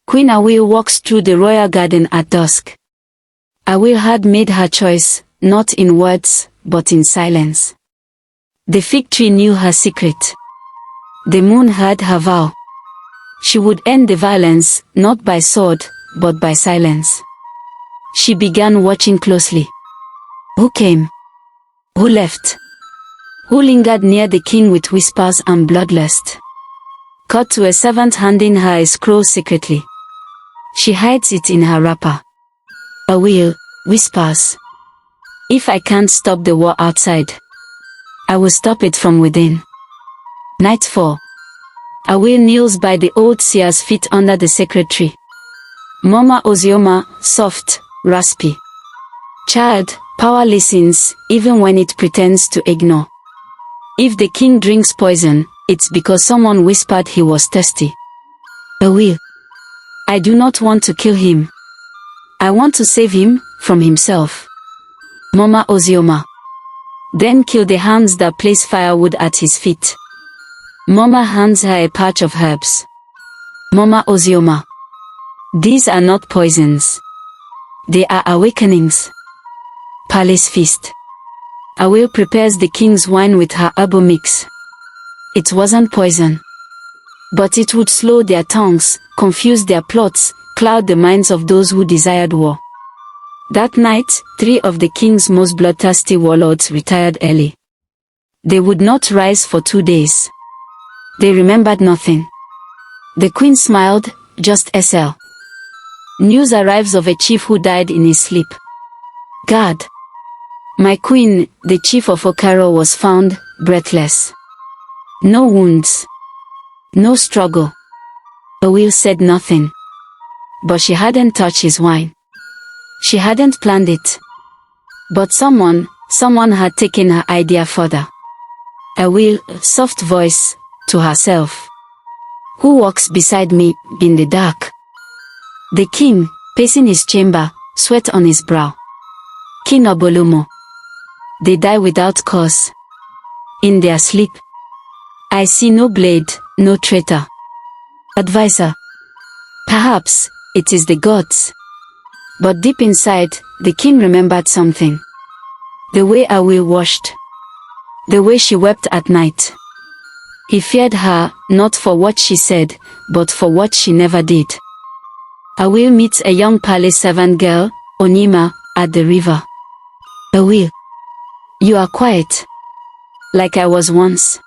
Queen Awele walks through the royal garden at dusk. Awele had made her choice, not in words, but in silence. The fig tree knew her secret. The moon heard her vow. She would end the violence, not by sword, but by silence. She began watching closely. Who came? Who left? Who lingered near the king with whispers and bloodlust? Cut to a servant handing her a scroll secretly. She hides it in her wrapper. Awele whispers. If I can't stop the war outside, I will stop it from within. Nightfall. Awele kneels by the old seer's feet under the sacred tree. Mama Ozioma, soft, raspy. Child, power listens, even when it pretends to ignore. If the king drinks poison, it's because someone whispered he was thirsty. Awele. I do not want to kill him. I want to save him from himself. Mama Ozioma. Then kill the hands that place firewood at his feet. Mama hands her a patch of herbs. Mama Ozioma. These are not poisons. They are awakenings. Palace feast. Awele prepares the king's wine with her herbal mix. It wasn't poison. But it would slow their tongues, confuse their plots, cloud the minds of those who desired war. That night, 3 of the king's most bloodthirsty warlords retired early. They would not rise for 2 days. They remembered nothing. The queen smiled, just SL. News arrives of a chief who died in his sleep. God. My queen, the chief of Okaro, was found, breathless. No wounds. No struggle. Awele said nothing. But she hadn't touched his wine. She hadn't planned it. But someone had taken her idea further. Awele, soft voice, to herself. Who walks beside me, in the dark? The king, pacing his chamber, sweat on his brow. King Obolomo. They die without cause. In their sleep. I see no blade, no traitor. Advisor. Perhaps, it is the gods. But deep inside, the king remembered something. The way Awele washed. The way she wept at night. He feared her, not for what she said, but for what she never did. Awele meets a young palace servant girl, Onyema, at the river. Awele. You are quiet. Like I was once.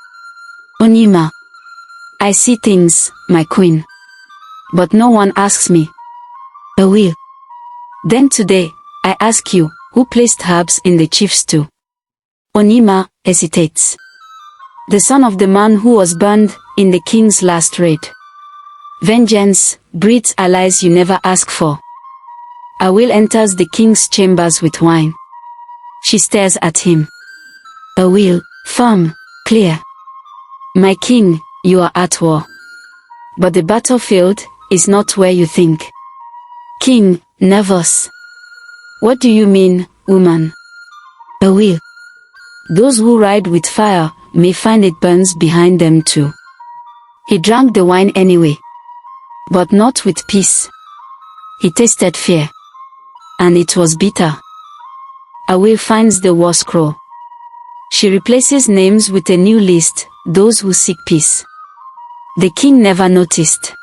Onyema. I see things, my queen. But no one asks me. Awele. Then today, I ask you, who placed herbs in the chief's stew? Onyema hesitates. The son of the man who was burned in the king's last raid. Vengeance breeds allies you never ask for. Awele enters the king's chambers with wine. She stares at him. Awele, firm, clear. My king, you are at war. But the battlefield is not where you think. King, nervous. What do you mean, woman? Awele. Those who ride with fire may find it burns behind them too. He drank the wine anyway. But not with peace. He tasted fear. And it was bitter. Awele finds the war scroll. She replaces names with a new list, those who seek peace. The king never noticed.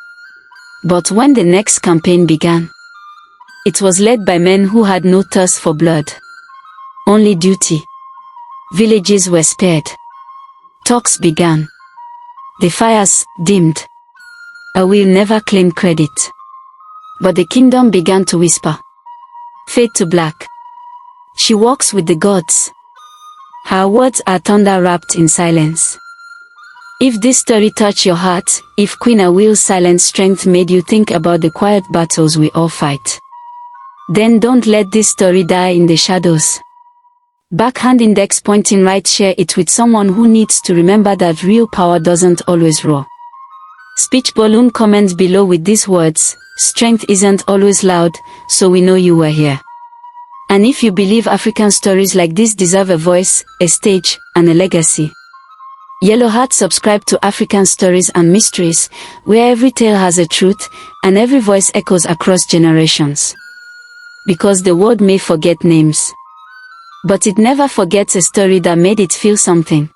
But when the next campaign began, it was led by men who had no thirst for blood. Only duty. Villages were spared. Talks began. The fires dimmed. Awele never claimed credit. But the kingdom began to whisper. Fade to black. She walks with the gods. Her words are thunder wrapped in silence. If this story touched your heart, if Queen Awele's silent strength made you think about the quiet battles we all fight, then don't let this story die in the shadows. Backhand index pointing right, share it with someone who needs to remember that real power doesn't always roar. Speech balloon comment below with these words, strength isn't always loud, so we know you were here. And if you believe African stories like this deserve a voice, a stage, and a legacy, Yellowheart subscribe to African stories and mysteries, where every tale has a truth, and every voice echoes across generations. Because the world may forget names, but it never forgets a story that made it feel something.